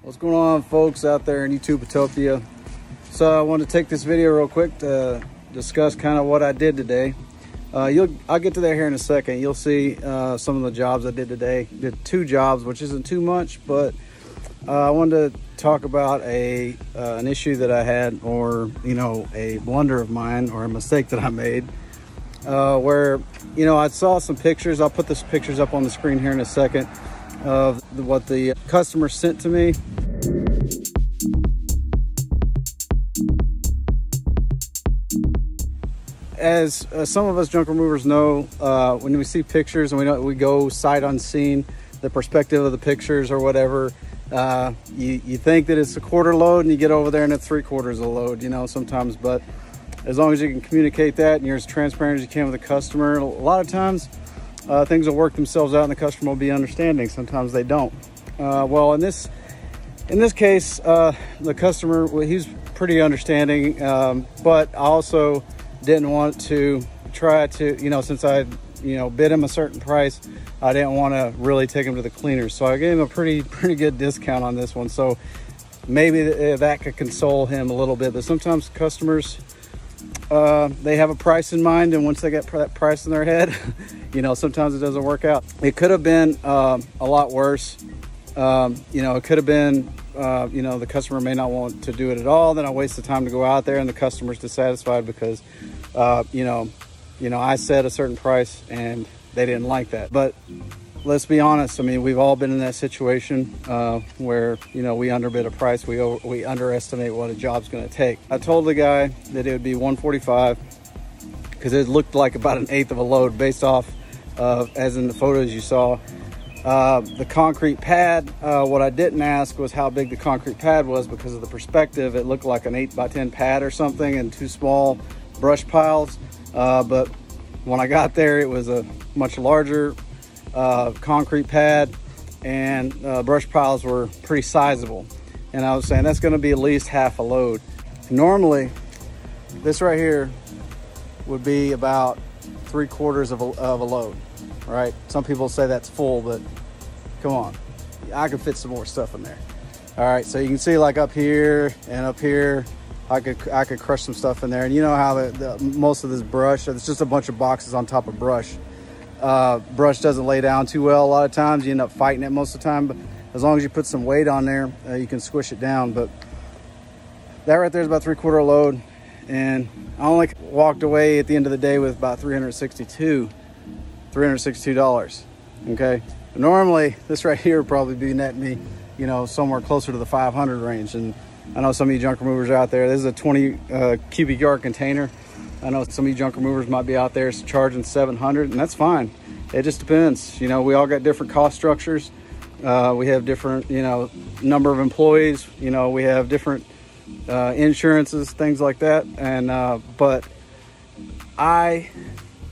What's going on, folks out there in YouTube-utopia? So I want to take this video real quick to discuss kind of what I did today. I'll get to that here in a second. You'll see some of the jobs I did today. Did 2 jobs, which isn't too much, but I wanted to talk about an issue that I had, or a blunder of mine, or a mistake that I made, where I saw some pictures. I'll put these pictures up on the screen here in a second of what the customer sent to me. As some of us junk removers know, when we see pictures and we go sight unseen, the perspective of the pictures or whatever, you think that it's a quarter load and you get over there and it's 3/4 of a load, sometimes. But as long as you can communicate that and you're as transparent as you can with the customer, a lot of times things will work themselves out and the customer will be understanding. Sometimes they don't. Well, in this case, the customer, he's pretty understanding, but I also didn't want to try to, since I, bid him a certain price, I didn't want to really take him to the cleaners. So I gave him a pretty good discount on this one. So maybe that could console him a little bit. But sometimes customers, they have a price in mind, and once they get that price in their head, sometimes it doesn't work out. It could have been a lot worse. It could have been, the customer may not want to do it at all. Then I waste the time to go out there and the customer's dissatisfied because, I said a certain price and they didn't like that. But let's be honest. I mean, we've all been in that situation where, we underbid a price. We underestimate what a job's going to take. I told the guy that it would be $145 because it looked like about 1/8 of a load based off of, as in the photos you saw. The concrete pad, what I didn't ask was how big the concrete pad was, because of the perspective. It looked like an 8x10 pad or something and 2 small brush piles. But when I got there, it was a much larger concrete pad, and brush piles were pretty sizable. And I was saying that's going to be at least half a load. Normally, this right here would be about 3/4 of a load. Right? Some people say that's full, but come on, I can fit some more stuff in there. All right, so you can see like up here and up here, I could crush some stuff in there. And you know how most of this brush, it's just a bunch of boxes on top of brush. Brush doesn't lay down too well a lot of times. You end up fighting it most of the time, but as long as you put some weight on there, you can squish it down. But that right there is about 3/4 load, and I only walked away at the end of the day with about $362. Okay, normally this right here would probably be netting me, somewhere closer to the 500 range. And I know some of you junk removers out there, this is a 20 cubic yard container. I know some of you junk removers might be out there charging 700, and that's fine. It just depends. We all got different cost structures. We have different, number of employees. We have different insurances, things like that. And but I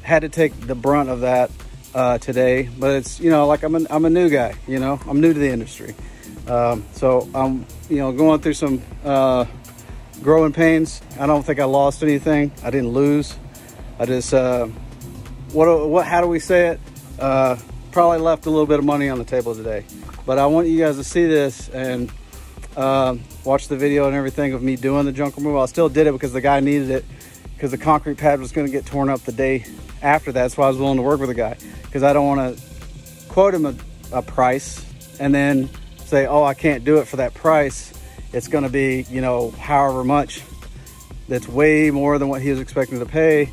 had to take the brunt of that today. But it's, like I'm a new guy. I'm new to the industry. So I'm, going through some growing pains. I don't think I lost anything. I didn't lose. I just how do we say it? Probably left a little bit of money on the table today. But I want you guys to see this and watch the video and everything of me doing the junk removal. I still did it because the guy needed it, because the concrete pad was going to get torn up the day after that. That's why I was willing to work with the guy, because I don't want to quote him a price and then say, oh, I can't do it for that price. It's going to be, however much. That's way more than what he was expecting to pay,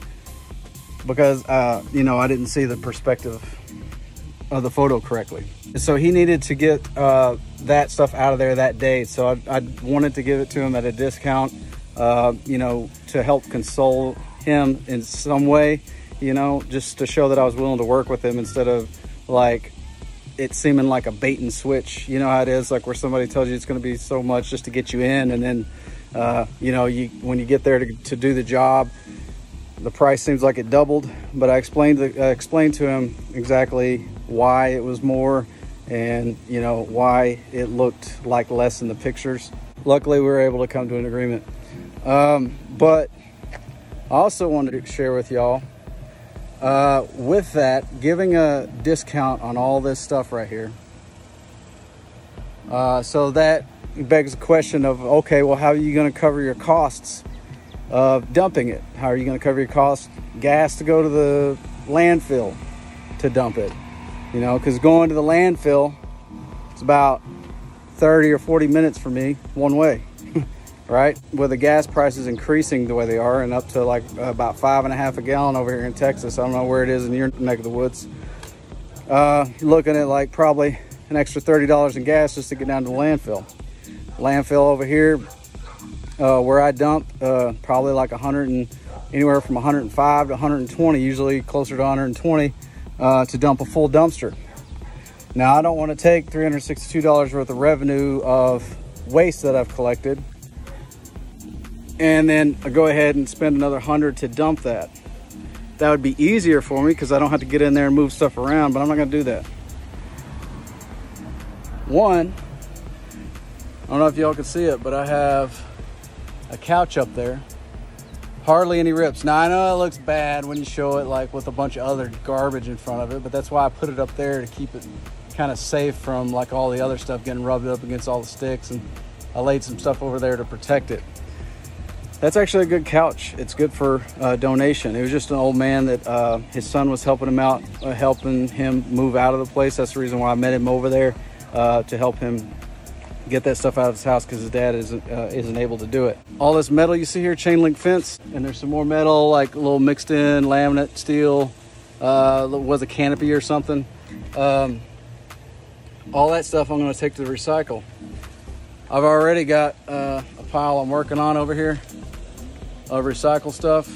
because, I didn't see the perspective of the photo correctly. So he needed to get that stuff out of there that day. So I wanted to give it to him at a discount, to help console him in some way, just to show that I was willing to work with him, instead of like it seeming like a bait and switch. You know how it is, like where somebody tells you it's going to be so much just to get you in, and then when you get there to do the job, the price seems like it doubled. But I explained to him exactly why it was more, and why it looked like less in the pictures. Luckily, we were able to come to an agreement. But I also wanted to share with y'all, with that, giving a discount on all this stuff right here, so that it begs the question of, okay, well, how are you going to cover your costs of dumping it? How are you going to cover your costs? Gas to go to the landfill to dump it, you know, because going to the landfill, it's about 30 or 40 minutes for me one way. Right? With the gas prices increasing the way they are and up to like about $5.50 a gallon over here in Texas. I don't know where it is in your neck of the woods. Looking at like probably an extra $30 in gas just to get down to the landfill. Landfill over here, where I dump, probably like anywhere from 105 to 120, usually closer to 120, to dump a full dumpster. Now I don't want to take $362 worth of revenue of waste that I've collected and then go ahead and spend another 100 to dump that. That would be easier for me because I don't have to get in there and move stuff around, but I'm not going to do that. One, I don't know if y'all can see it, but I have a couch up there. Hardly any rips. Now I know it looks bad when you show it like with a bunch of other garbage in front of it, but that's why I put it up there, to keep it kind of safe from like all the other stuff getting rubbed up against all the sticks, and I laid some stuff over there to protect it. That's actually a good couch. It's good for donation. It was just an old man that his son was helping him out, helping him move out of the place. That's the reason why I met him over there, to help him get that stuff out of his house because his dad isn't able to do it. All this metal you see here, chain link fence, and there's some more metal, like a little mixed in laminate steel, was a canopy or something. All that stuff I'm going to take to the recycle. I've already got a pile I'm working on over here of recycle stuff,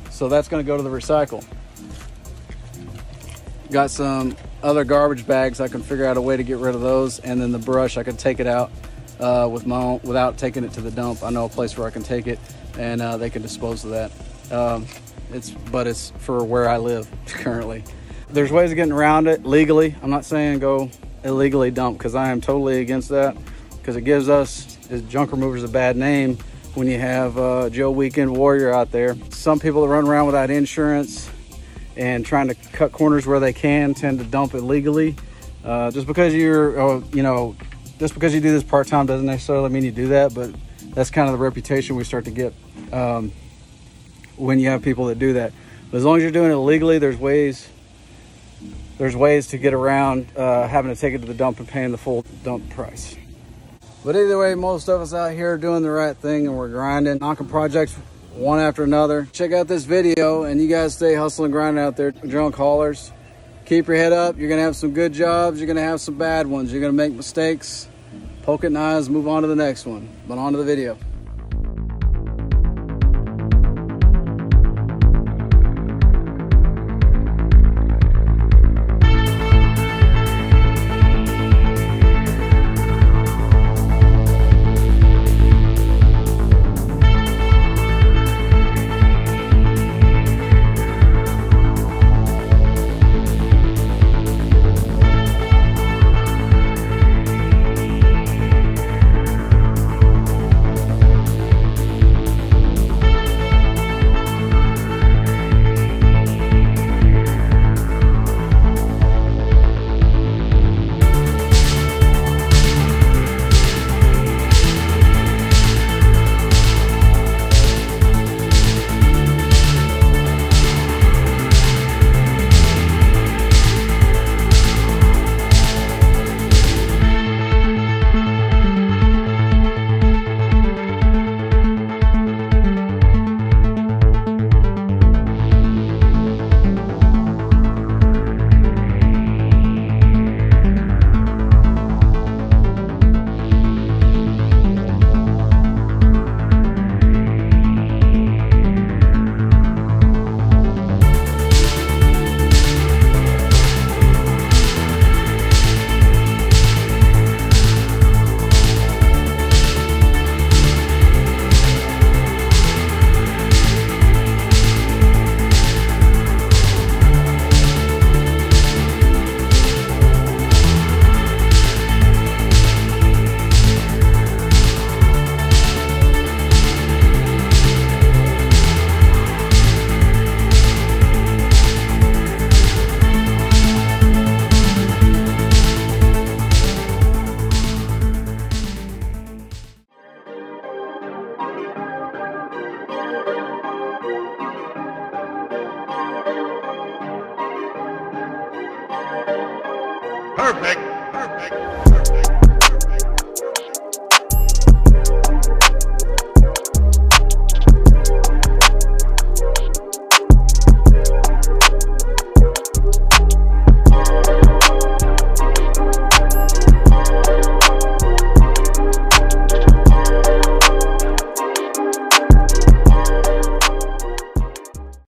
so that's going to go to the recycle. Got some other garbage bags. I can figure out a way to get rid of those, and then the brush I can take it out with my own without taking it to the dump. I know a place where I can take it and they can dispose of that. But it's for where I live currently. There's ways of getting around it legally. I'm not saying go illegally dump, because I am totally against that, because it gives us as junk removers a bad name when you have Joe Weekend Warrior out there. Some people that run around without insurance and trying to cut corners where they can tend to dump illegally. Just because just because you do this part-time doesn't necessarily mean you do that, but that's kind of the reputation we start to get when you have people that do that. But as long as you're doing it legally, there's ways to get around having to take it to the dump and paying the full dump price. But either way, most of us out here are doing the right thing, and we're grinding, knocking projects one after another. Check out this video, and you guys stay hustling, grinding out there, drunk haulers. Keep your head up. You're gonna have some good jobs. You're gonna have some bad ones. You're gonna make mistakes. Poke it in the eyes, move on to the next one. But on to the video. Perfect.